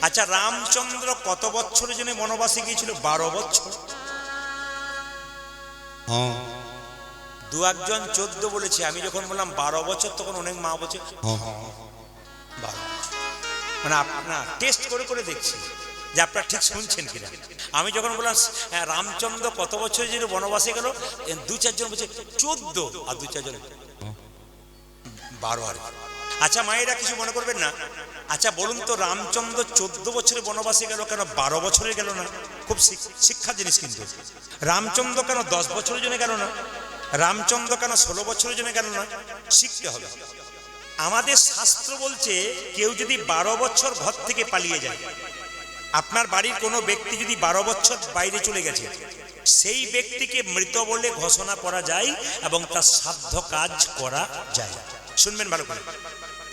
আচ্ছা, রামচন্দ্র কত বছরের জন্য বনবাসে গিয়েছিল? 12 বছর। হ্যাঁ, দু একজন 14 বলেছে। আমি যখন বললাম 12 বছর, তখন অনেক মা বলছে 12 বছর। মানে আপনার টেস্ট করে করে দেখছি যে আপনারা ঠিক শুনছেন কিনা। আমি যখন বললাম রামচন্দ্র কত বছরের জন্য বনবাসে গেল, 2-4 জন বলছে 14, আর 2-4 জন 12 আর। আচ্ছা মায়েরা, কিছু মনে করবেন না। আচ্ছা বলুন তো, রামচন্দ্র 14 বছরে বনবাসে গেল, কেন 12 বছরে গেল না? খুব শিক্ষার জিনিস কিন্তু। রামচন্দ্র কেন 10 বছরের জন্য গেল না? রামচন্দ্র কেন 16 বছরের জন্য গেল না? শিখতে হবে। আমাদের শাস্ত্র বলছে, কেউ যদি 12 বছর ঘর থেকে পালিয়ে যায়, আপনার বাড়ির কোনো ব্যক্তি যদি 12 বছর বাইরে চলে গেছে, সেই ব্যক্তিকে মৃত বলে ঘোষণা করা যায় এবং তার সাধ্য কাজ করা যায়। শুনবেন ভালো করে।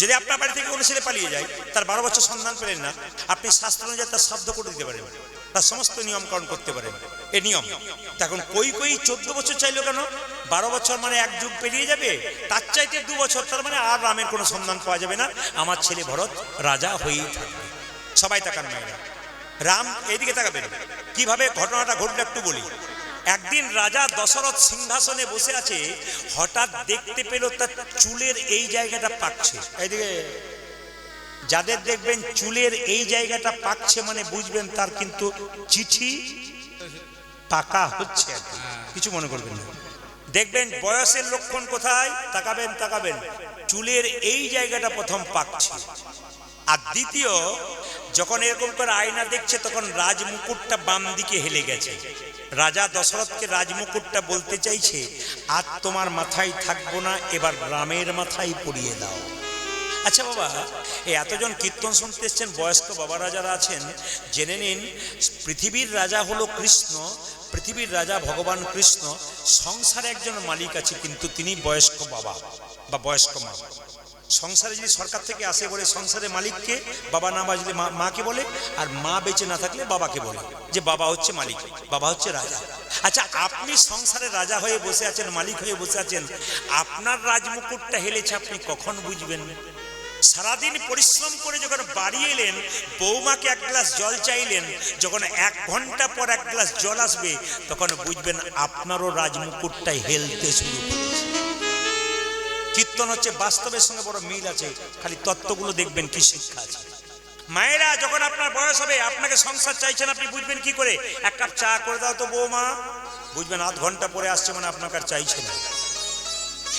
যদি আপনার বাড়ি থেকে কোনো ছেলে পালিয়ে যায়, তার 12 বছর সন্ধান পেলেন না, আপনি শাস্ত্র অনুযায়ী তার সাধ্য করে দিতে পারেন, তার সমস্ত নিয়মকরণ করতে পারেন। এ নিয়ম। তখন কই 14 বছর চাইলো কেন? 12 বছর মানে এক যুগ পেরিয়ে যাবে, তার চাইতে 2 বছর, তার মানে আর রামের কোনো সন্ধান পাওয়া যাবে না, আমার ছেলে ভরত রাজা হয়েই থাকবে। সবাই তাকান মায়েরা, রাম এইদিকে তাকাবেন। কিভাবে ঘটনাটা ঘটলো একটু বলি। একদিন রাজা দশরথ সিংহাসনে বসে আছে, হঠাৎ দেখতে পেল তার চুলের এই জায়গাটা পাকছে। এইদিকে যাদের দেখবেন চুলের এই জায়গাটা পাকছে, মানে বুঝবেন তার কিন্তু চিঠি পাকা হচ্ছে। কিছু মনে করবেন না। দেখবেন বয়সের লক্ষণ কোথায়, তাকাবেন তাকাবেন, চুলের এই জায়গাটা প্রথম পাকছে। আর দ্বিতীয়, যখন এরকম করে আয়না দেখছে, তখন রাজমুকুটটা বাম দিকে হেলে গেছে। রাজা দশরথকে রাজমুকুটটা বলতে চাইছে, আর তোমার মাথায় থাকবো না, এবার রামের মাথায় পরিয়ে দাও। আচ্ছা বাবা, এই এতজন কীর্তন শুনতে এসছেন, বয়স্ক বাবারা যারা আছেন, জেনে নিন, পৃথিবীর রাজা হলো কৃষ্ণ, পৃথিবীর রাজা ভগবান কৃষ্ণ। সংসারে একজন মালিক আছে, কিন্তু তিনি বয়স্ক বাবা বা বয়স্ক মা। সংসারে যদি সরকার থেকে আসে বলে সংসারের মালিককে, বাবা না বাজলে মাকে বলে, আর মা বেঁচে না থাকলে বাবাকে বলে, যে বাবা হচ্ছে মালিক, বাবা হচ্ছে রাজা। আচ্ছা, আপনি সংসারে রাজা হয়ে বসে আছেন, মালিক হয়ে বসে আছেন, আপনার রাজমুকুটটা হেলেছে, আপনি কখন বুঝবেন? সারাদিন পরিশ্রম করে যখন বাড়ি এলেন, বৌমাকে এক গ্লাস জল চাইলেন, যখন 1 ঘন্টা পর 1 গ্লাস জল আসবে, তখন বুঝবেন আপনারও রাজমুকুটটাই হেলতে শুরু করেছে। কীর্তন হচ্ছে বাস্তবের সঙ্গে বড় মিল আছে, খালি তত্ত্বগুলো দেখবেন কি শিক্ষা আছে। মায়েরা, যখন আপনার বয়স হবে, আপনাকে সংসার চাইছেন, আপনি বুঝবেন কি করে? 1 কাপ চা করে দাও তো বৌমা, বুঝবেন আধ ঘন্টা পরে আসছে, মানে আপনাকে আর চাইছে না।